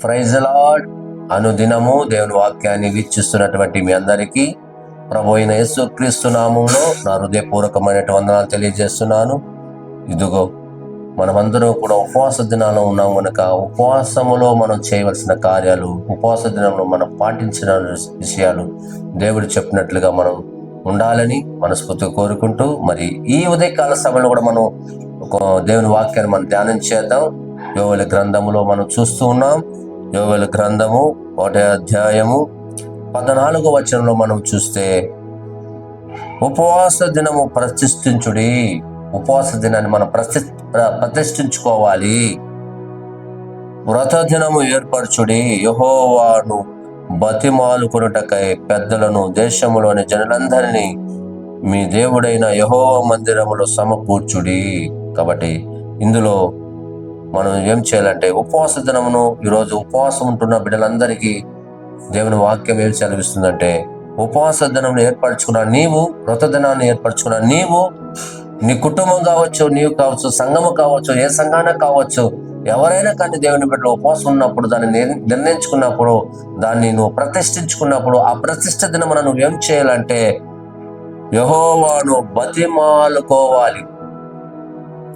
Praise the lord. అనుదినము దేవుని వాక్యాన్ని వీక్షిస్తున్నటువంటి మీ అందరికీ ప్రభు అయిన యేసుక్రీస్తు నామంలో నా హృదయపూర్వకమైన వందనాలు తెలియజేస్తున్నాను. ఇదిగో మనమందరం కూడా ఉపవాస దినాల్లో ఉన్నాం కనుక ఉపవాసములో మనం చేయవలసిన కార్యాలు, ఉపవాస దినంలో మనం పాటించిన విషయాలు దేవుడు చెప్పినట్లుగా మనం ఉండాలని మనస్ఫూర్తిగా కోరుకుంటూ, మరి ఈ ఉదయకాల సమయంలో కూడా మనం ఒక దేవుని వాక్యాన్ని మనం ధ్యానం చేద్దాం. యోవేలు గ్రంథములో మనం చూస్తూ ఉన్నాం. యోవేలు గ్రంథము 1వ అధ్యాయము 14వ వచనంలో మనం చూస్తే, ఉపవాస దినము ప్రతిష్ఠించుడి. ఉపవాస దినాన్ని మనం ప్రతిష్ఠించుకోవాలి. వ్రత దినము ఏర్పరచుడి. యెహోవాను బతిమాలుకొనుటకై పెద్దలను దేశములోని జనులందరినీ మీ దేవుడైన యెహోవా మందిరములో సమకూర్చుడి. కాబట్టి ఇందులో మనం ఏం చేయాలంటే, ఉపవాస దినమును ఈరోజు ఉపవాసం ఉంటున్న బిడ్డలందరికీ దేవుని వాక్యం ఏం సెలవిస్తుందంటే, ఉపవాస దినం ఏర్పరచుకున్న నీవు, వ్రత దినాన్ని ఏర్పరచుకున్న నీవు, నీ కుటుంబం కావచ్చు, నీవు కావచ్చు, సంఘము కావచ్చు, ఏ సంఘాన కావచ్చు, ఎవరైనా కానీ దేవుని బిడ్డలు ఉపవాసం ఉన్నప్పుడు, దాన్ని నిర్ణయించుకున్నప్పుడు, దాన్ని నువ్వు ప్రతిష్ఠించుకున్నప్పుడు, ఆ ప్రతిష్ఠ దినమున నువ్వు ఏం చేయాలంటే యెహోవాను బతిమాలుకోవాలి.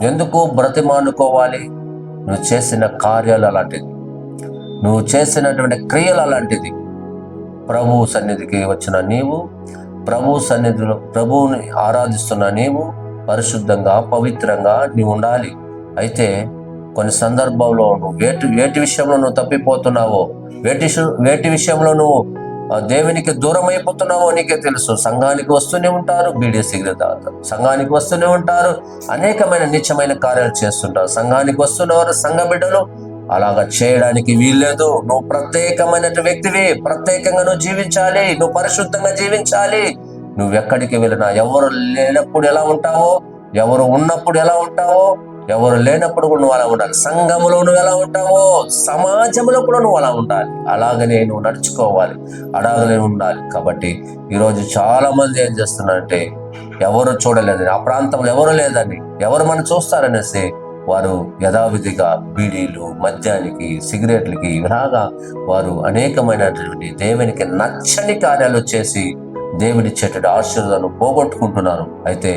ఎందుకు బ్రతిమాలుకోవాలి? నువ్వు చేసిన కార్యాలు అలాంటిది, నువ్వు చేసినటువంటి క్రియలు అలాంటిది. ప్రభువు సన్నిధికి వచ్చిన నీవు, ప్రభు సన్నిధిలో ప్రభువుని ఆరాధిస్తున్న నీవు పరిశుద్ధంగా, పవిత్రంగా నీవు ఉండాలి. అయితే కొన్ని సందర్భంలో నువ్వు వేటి విషయంలో నువ్వు తప్పిపోతున్నావో, వేటి విషయంలో నువ్వు దేవునికి దూరం అయిపోతున్నావో నీకే తెలుసు. సంఘానికి వస్తూనే ఉంటారు, బీడీ సిగరెట్ తాగుతారు, సంఘానికి వస్తూనే ఉంటారు, అనేకమైన నీచమైన కార్యాలు చేస్తుంటారు. సంఘానికి వస్తున్నవారు, సంఘ బిడ్డలు అలాగా చేయడానికి వీల్లేదు. నువ్వు ప్రత్యేకమైన వ్యక్తివి, ప్రత్యేకంగా నువ్వు జీవించాలి, నువ్వు పరిశుద్ధంగా జీవించాలి. నువ్వు ఎక్కడికి వెళ్ళినా, ఎవరు లేనప్పుడు ఎలా ఉంటావో, ఎవరు ఉన్నప్పుడు ఎలా ఉంటావో, ఎవరు లేనప్పుడు కూడా నువ్వు అలా ఉండాలి. సంఘములో నువ్వు ఎలా ఉంటావో, సమాజంలో కూడా నువ్వు అలా ఉండాలి. అలాగనే నువ్వు నడుచుకోవాలి, అలాగనే ఉండాలి. కాబట్టి ఈరోజు చాలా మంది ఏం చేస్తున్నారంటే, ఎవరు చూడలేదని, ఆ ప్రాంతంలో ఎవరు లేదని, ఎవరు మనం చూస్తారనేసి వారు యథావిధిగా బీడీలు, మద్యానికి, సిగరెట్లకి ఇలాగా వారు అనేకమైనటువంటి దేవునికి నచ్చని కార్యాలు చేసి దేవుడిచ్చేటువంటి ఆశీర్వాదాలను పోగొట్టుకుంటున్నారు. అయితే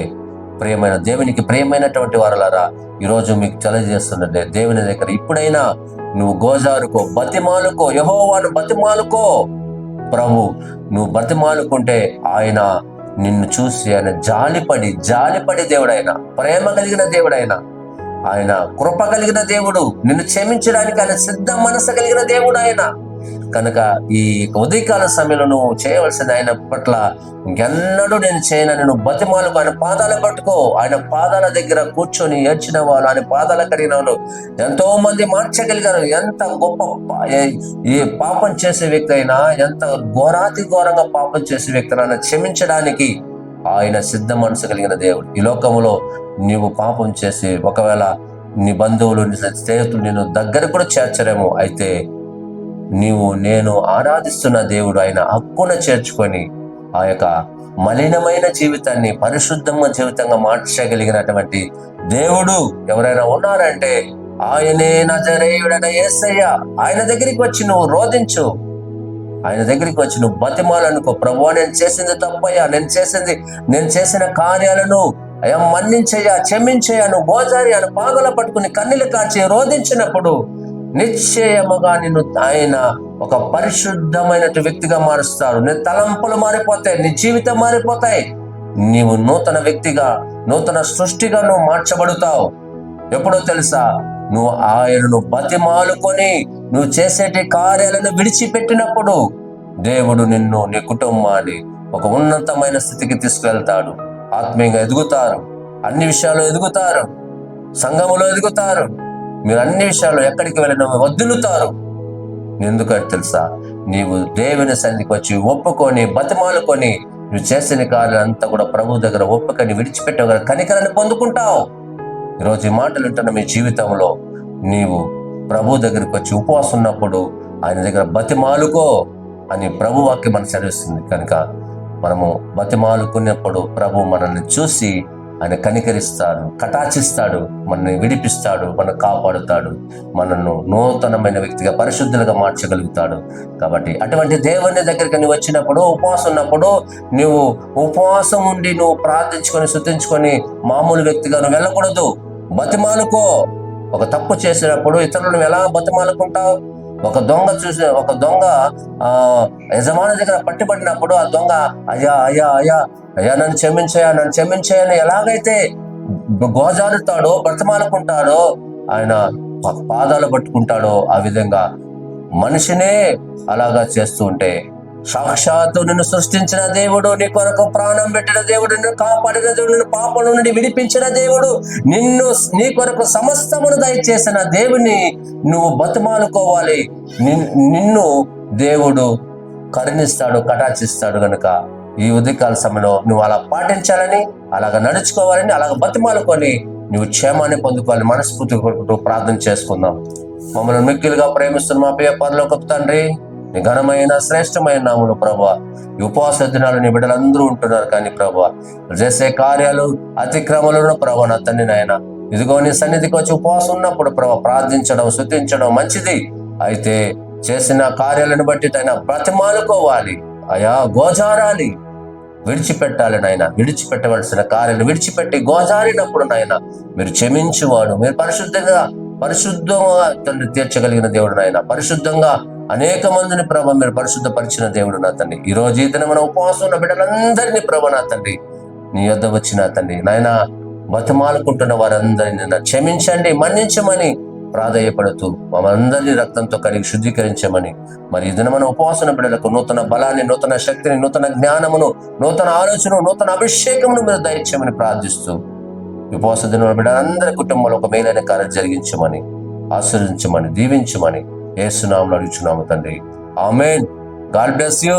ప్రియమైన దేవునికి ప్రియమైనటువంటి వారలారా, ఈరోజు మీకు తెలియజేస్తున్నట్టే, దేవుని దగ్గర ఇప్పుడైనా నువ్వు గోజారుకో, బతిమాలుకో, యెహోవాను బతిమాలుకో. ప్రభు నువ్వు బతిమాలుకుంటే ఆయన నిన్ను చూసి ఆయన జాలిపడి దేవుడైన, ప్రేమ కలిగిన దేవుడైన, ఆయన కృప కలిగిన దేవుడు, నిన్ను క్షమించడానికి ఆయన సిద్ధ మనసు కలిగిన దేవుడు ఆయన. కనుక ఈ ఉదయకాల సమయంలో నువ్వు చేయవలసింది, ఆయన పట్ల ఇంకెన్నడూ నేను చేయనని నువ్వు బతిమాలకు ఆయన పాదాలు పట్టుకో. ఆయన పాదాల దగ్గర కూర్చొని ఏడ్చిన వాళ్ళు, ఆయన పాదాల కడిగిన వాళ్ళు ఎంతో మంది మార్చగలిగారు. ఎంత గొప్ప ఈ పాపం చేసే వ్యక్తి అయినా, ఎంత ఘోరాతి ఘోరంగా పాపం చేసే వ్యక్తిని క్షమించడానికి ఆయన సిద్ధ మనసు కలిగిన దేవుడు. ఈ లోకంలో నీవు పాపం చేసి ఒకవేళ నీ బంధువులు, నీ స్నేహితులు నిన్ను దగ్గర కూడా చేర్చరేమో. అయితే నేను ఆరాధిస్తున్న దేవుడు ఆయన హక్కున చేర్చుకొని ఆ యొక్క మలినమైన జీవితాన్ని పరిశుద్ధమైన జీవితంగా మార్చగలిగినటువంటి దేవుడు ఎవరైనా ఉన్నారంటే ఆయనే నజరేయుడైన యేసయ్య. ఆయన దగ్గరికి వచ్చి నువ్వు రోధించు, ఆయన దగ్గరికి వచ్చి నువ్వు బతిమాలనుకో. ప్రభువా, నేను చేసింది తప్పయ్యా, నేను చేసిన కార్యాలను అయ్యా మన్నించయ్యా, క్షమించయ్యా. నువ్వు గోజారి ఆయన పాదాల పట్టుకుని కన్నీళ్లు కార్చి రోధించినప్పుడు నిశ్చయముగా నిన్ను ఆయన ఒక పరిశుద్ధమైన వ్యక్తిగా మారుస్తారు. నీ తలంపులు మారిపోతాయి, నీ జీవితం మారిపోతాయి. నీవు నూతన వ్యక్తిగా, నూతన సృష్టిగా నువ్వు మార్చబడుతావు. ఎప్పుడో తెలుసా? నువ్వు ఆయనను బతిమాలుకొని నువ్వు చేసేటి కార్యాలను విడిచిపెట్టినప్పుడు దేవుడు నిన్ను, నీ కుటుంబాన్ని ఒక ఉన్నతమైన స్థితికి తీసుకువెళ్తాడు. ఆత్మీయంగా ఎదుగుతారు, అన్ని విషయాల్లో ఎదుగుతారు, సంఘములో ఎదుగుతారు. మీరు అన్ని విషయాల్లో ఎక్కడికి వెళ్ళినా వదులుతారు. ఎందుకంటే తెలుసా? నీవు దేవుని సన్నిధికి వచ్చి ఒప్పుకొని బతిమాలుకొని నువ్వు చేసిన కార్యాలంతా కూడా ప్రభు దగ్గర ఒప్పుకొని విడిచిపెట్టగల కనికరాన్ని పొందుకుంటావు. ఈరోజు ఈ మాటలు వింటున్న మీ జీవితంలో నీవు ప్రభు దగ్గరికి వచ్చి ఉపవాసం ఉన్నప్పుడు ఆయన దగ్గర బతిమాలుకో అని ప్రభు వాక్యం మనకు సెలవిస్తుంది. కనుక మనము బతిమాలుకున్నప్పుడు ప్రభు మనల్ని చూసి ఆయన కనికరిస్తాడు, కటాక్షిస్తాడు, మనల్ని విడిపిస్తాడు, మనల్ని కాపాడుతాడు, మనల్ని నూతనమైన వ్యక్తిగా పరిశుద్ధులుగా మార్చగలుగుతాడు. కాబట్టి అటువంటి దేవుని దగ్గరికి నువ్వు వచ్చినప్పుడు, ఉపవాసం ఉన్నప్పుడు నువ్వు ఉపవాసం ఉండి నువ్వు ప్రార్థించుకొని స్తుతించుకొని మామూలు వ్యక్తిగా నువ్వు వెళ్ళకూడదు. బతిమాలుకో. ఒక తప్పు చేసినప్పుడు ఇతరులను ఎలా బతిమాలుకుంటావు? ఒక దొంగ యజమాని దగ్గర పట్టిపడినప్పుడు ఆ దొంగ అయ్యా అయ్యా అయ్యా అయ్యా నన్ను క్షమించాయని ఎలాగైతే గోజారుతాడో, బ్రతమాలుకుంటాడో, ఆయన పాదాలు పట్టుకుంటాడో, ఆ విధంగా మనిషినే అలాగా చేస్తూ ఉంటే, సాక్షాత్తు నిన్ను సృష్టించిన దేవుడు, నీ కొరకు ప్రాణం పెట్టిన దేవుడు, నిన్ను కాపాడిన దేవుడు, నిన్ను పాపం నుండి విడిపించిన దేవుడు, నీ కొరకు సమస్తమును దయచేసిన దేవుని నువ్వు బతిమాలుకోవాలి. నిన్ను దేవుడు కరుణిస్తాడు, కటాక్షిస్తాడు. గనుక ఈ ఉదయకాల సమయంలో నువ్వు అలా పాటించాలని, అలాగ నడుచుకోవాలని, అలాగ బతిమాలుకొని నువ్వు క్షేమాన్ని పొందుకోవాలని మనస్ఫూర్తిగా కోరుకుంటూ ప్రార్థన చేసుకుందాం. మమ్మల్ని మిక్కిలుగా ప్రేమిస్తున్న మా ప్రియ పరలోకపు తండ్రి, నీ ఘనమైన శ్రేష్టమైన నామములో ప్రభువా, ఈ ఉపవాస దినాలు నీ బిడ్డలందరూ ఉంటున్నారు. కానీ ప్రభువా, చేసే కార్యాలు అతిక్రమలను ప్రభువా నా తండ్రి నాయన, ఇదిగో నీ సన్నిధికి వచ్చి ఉపవాసం ఉన్నప్పుడు ప్రభువా ప్రార్థించడం, స్తుతించడం మంచిది. అయితే చేసిన కార్యాలను బట్టి ఆయన బ్రతిమాలుకోవాలి, అయా గోజారాలి, విడిచిపెట్టాలి నాయన. విడిచిపెట్టవలసిన కార్యాలు విడిచిపెట్టి గోజారినప్పుడు నాయన మీరు క్షమించువాడు, మీరు పరిశుద్ధంగా తండ్రి తీర్చగలిగిన దేవుడు నాయన. పరిశుద్ధంగా అనేక మందిని ప్రభ మీరు పరిశుద్ధపరిచిన దేవుడు నా తండ్రి. ఈ రోజు ఈ దిన మన ఉపవాసం ఉన్న బిడ్డలందరినీ ప్రభ నా తండ్రి నీ యొద్ద వచ్చిన తండ్రి నాయన, బతిమాలుకుంటున్న వారందరినీ క్షమించండి, మన్నించమని ప్రాధేయపడుతూ మనందరినీ రక్తంతో కడిగి శుద్ధీకరించమని, మరి ఈ దినమైన ఉపవాసన బిడ్డలకు నూతన బలాన్ని, నూతన శక్తిని, నూతన జ్ఞానమును, నూతన ఆలోచన, నూతన అభిషేకమును మీరు దయచేయమని ప్రార్థిస్తూ, ఉపవాస దిన బిడ్డలందరి కుటుంబంలో ఒక మేలైన కార్యం జరిగించమని, ఆశీర్వదించమని, దీవించమని యేసు నామములో అడుగుచున్నాము తండ్రి. ఆమేన్. God bless you.